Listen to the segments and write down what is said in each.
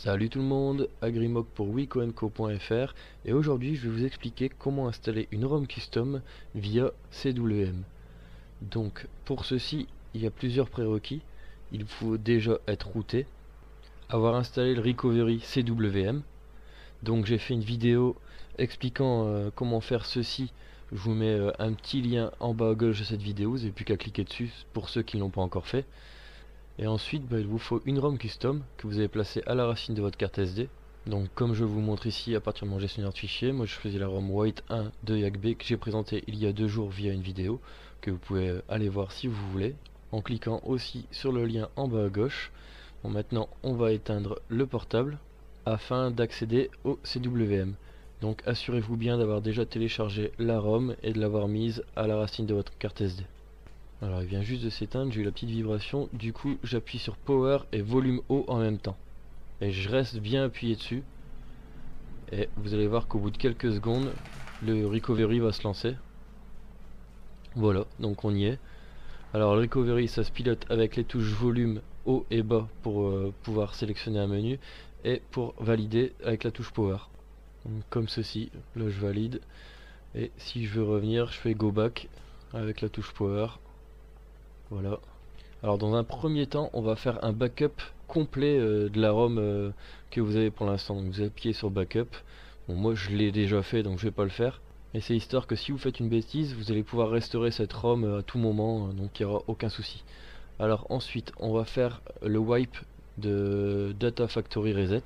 Salut tout le monde, Agrimoc pour wicoenco.fr et aujourd'hui je vais vous expliquer comment installer une ROM custom via CWM. Donc pour ceci, il y a plusieurs prérequis. Il faut déjà être routé, avoir installé le recovery CWM. Donc j'ai fait une vidéo expliquant comment faire ceci. Je vous mets un petit lien en bas à gauche de cette vidéo, vous n'avez plus qu'à cliquer dessus pour ceux qui ne l'ont pas encore fait. Et ensuite, il vous faut une ROM custom que vous avez placée à la racine de votre carte SD. Donc comme je vous montre ici à partir de mon gestionnaire de fichiers, moi je faisais la ROM White 1 de YAGB que j'ai présentée il y a 2 jours via une vidéo que vous pouvez aller voir si vous voulez, en cliquant aussi sur le lien en bas à gauche. Bon, maintenant on va éteindre le portable afin d'accéder au CWM. Donc assurez-vous bien d'avoir déjà téléchargé la ROM et de l'avoir mise à la racine de votre carte SD. Alors il vient juste de s'éteindre, j'ai eu la petite vibration, du coup j'appuie sur Power et volume haut en même temps. Et je reste bien appuyé dessus. Et vous allez voir qu'au bout de quelques secondes, le recovery va se lancer. Voilà, donc on y est. Alors le recovery ça se pilote avec les touches volume haut et bas pour pouvoir sélectionner un menu. Et pour valider avec la touche Power. Donc, comme ceci, là je valide. Et si je veux revenir, je fais Go Back avec la touche Power. Voilà. Alors dans un premier temps, on va faire un backup complet de la ROM que vous avez pour l'instant. Donc vous appuyez sur backup. Bon, moi je l'ai déjà fait donc je vais pas le faire. Et c'est histoire que si vous faites une bêtise, vous allez pouvoir restaurer cette ROM à tout moment, donc il n'y aura aucun souci. Alors ensuite, on va faire le wipe de Data Factory Reset.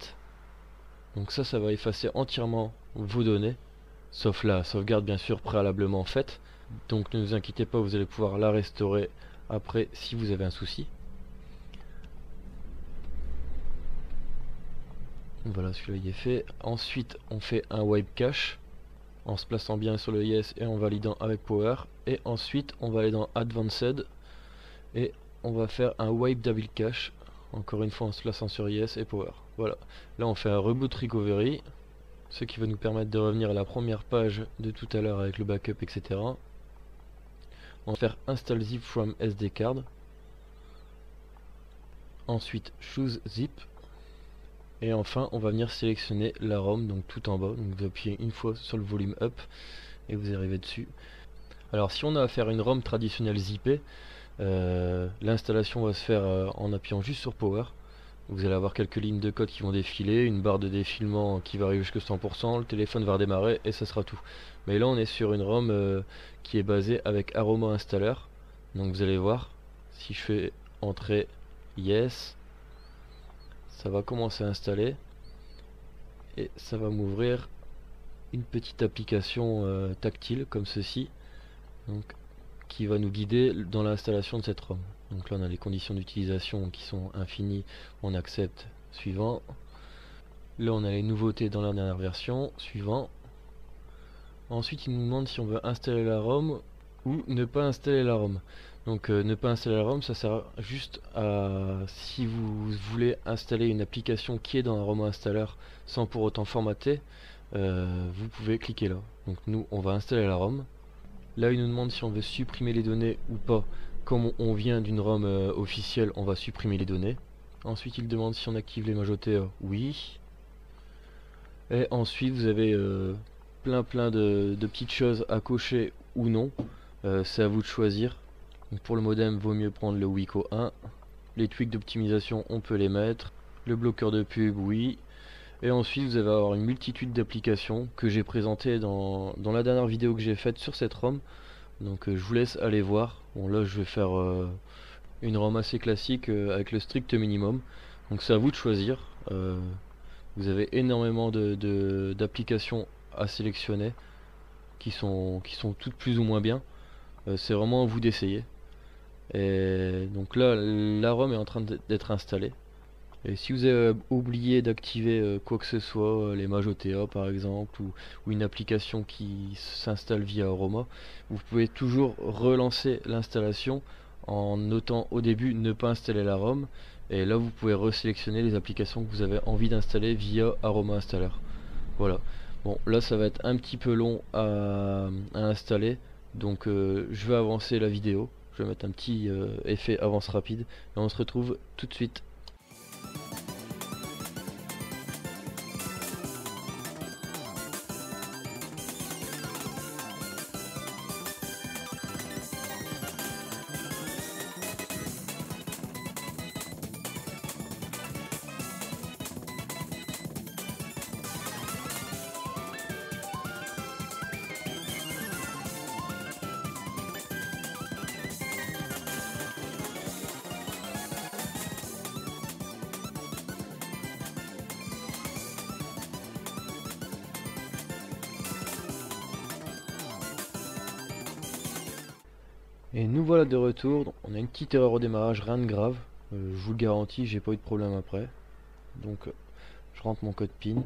Donc ça va effacer entièrement vos données, sauf la sauvegarde bien sûr préalablement faite. Donc ne vous inquiétez pas, vous allez pouvoir la restaurer après si vous avez un souci. Voilà, celui-là il est fait. Ensuite on fait un wipe cache en se plaçant bien sur le yes et en validant avec Power. Et ensuite on va aller dans Advanced et on va faire un wipe double cache, encore une fois en se plaçant sur yes et Power. Voilà, là on fait un reboot recovery, ce qui va nous permettre de revenir à la première page de tout à l'heure avec le backup, etc. On va faire install zip from SD card. Ensuite choose zip. Et enfin on va venir sélectionner la ROM, donc tout en bas. Donc vous appuyez une fois sur le volume up et vous arrivez dessus. Alors si on a à faire une ROM traditionnelle zippée, l'installation va se faire en appuyant juste sur Power. Vous allez avoir quelques lignes de code qui vont défiler, une barre de défilement qui va arriver jusqu'à 100%, le téléphone va redémarrer et ça sera tout. Mais là on est sur une ROM qui est basée avec Aroma Installer. Donc vous allez voir, si je fais entrer yes, ça va commencer à installer et ça va m'ouvrir une petite application tactile comme ceci, donc qui va nous guider dans l'installation de cette ROM. Donc là on a les conditions d'utilisation qui sont infinies, on accepte, suivant. Là on a les nouveautés dans la dernière version, suivant. Ensuite il nous demande si on veut installer la ROM ou ne pas installer la ROM. Donc ne pas installer la ROM, ça sert juste à, si vous voulez installer une application qui est dans un ROM installer sans pour autant formater, vous pouvez cliquer là. Donc nous on va installer la ROM. Là il nous demande si on veut supprimer les données ou pas. Comme on vient d'une ROM officielle, on va supprimer les données. Ensuite il demande si on active les majotés, oui. Et ensuite vous avez plein de petites choses à cocher ou non. C'est à vous de choisir. Donc pour le modem, vaut mieux prendre le Wico 1. Les tweaks d'optimisation, on peut les mettre. Le bloqueur de pub, oui. Et ensuite, vous allez avoir une multitude d'applications que j'ai présentées dans la dernière vidéo que j'ai faite sur cette ROM. Donc je vous laisse aller voir. Bon là, je vais faire une ROM assez classique avec le strict minimum. Donc c'est à vous de choisir. Vous avez énormément d'applications à sélectionner qui sont toutes plus ou moins bien. C'est vraiment à vous d'essayer. Et donc là la ROM est en train d'être installée. Et si vous avez oublié d'activer quoi que ce soit, les Majotea par exemple, ou une application qui s'installe via Aroma, vous pouvez toujours relancer l'installation en notant au début ne pas installer la ROM. Et là vous pouvez resélectionner les applications que vous avez envie d'installer via Aroma Installer. Voilà. Bon là ça va être un petit peu long à installer. Donc je vais avancer la vidéo. Je vais mettre un petit effet avance rapide et on se retrouve tout de suite. Et nous voilà de retour. Donc, on a une petite erreur au démarrage, rien de grave. Je vous le garantis, j'ai pas eu de problème après. Donc je rentre mon code PIN.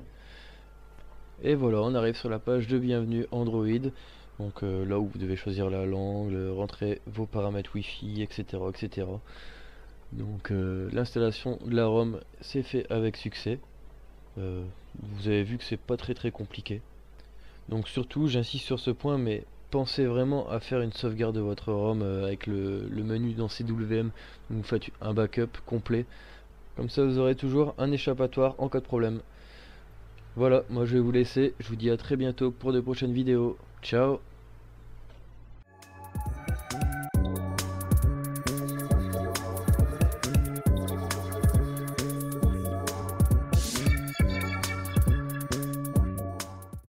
Et voilà, on arrive sur la page de bienvenue Android. Donc là où vous devez choisir la langue, rentrer vos paramètres Wi-Fi, etc. etc. Donc l'installation de la ROM s'est fait avec succès. Vous avez vu que c'est pas très compliqué. Donc surtout, j'insiste sur ce point, mais pensez vraiment à faire une sauvegarde de votre ROM avec le menu dans CWM. Donc vous faites un backup complet. Comme ça vous aurez toujours un échappatoire en cas de problème. Voilà, moi je vais vous laisser. Je vous dis à très bientôt pour de prochaines vidéos. Ciao!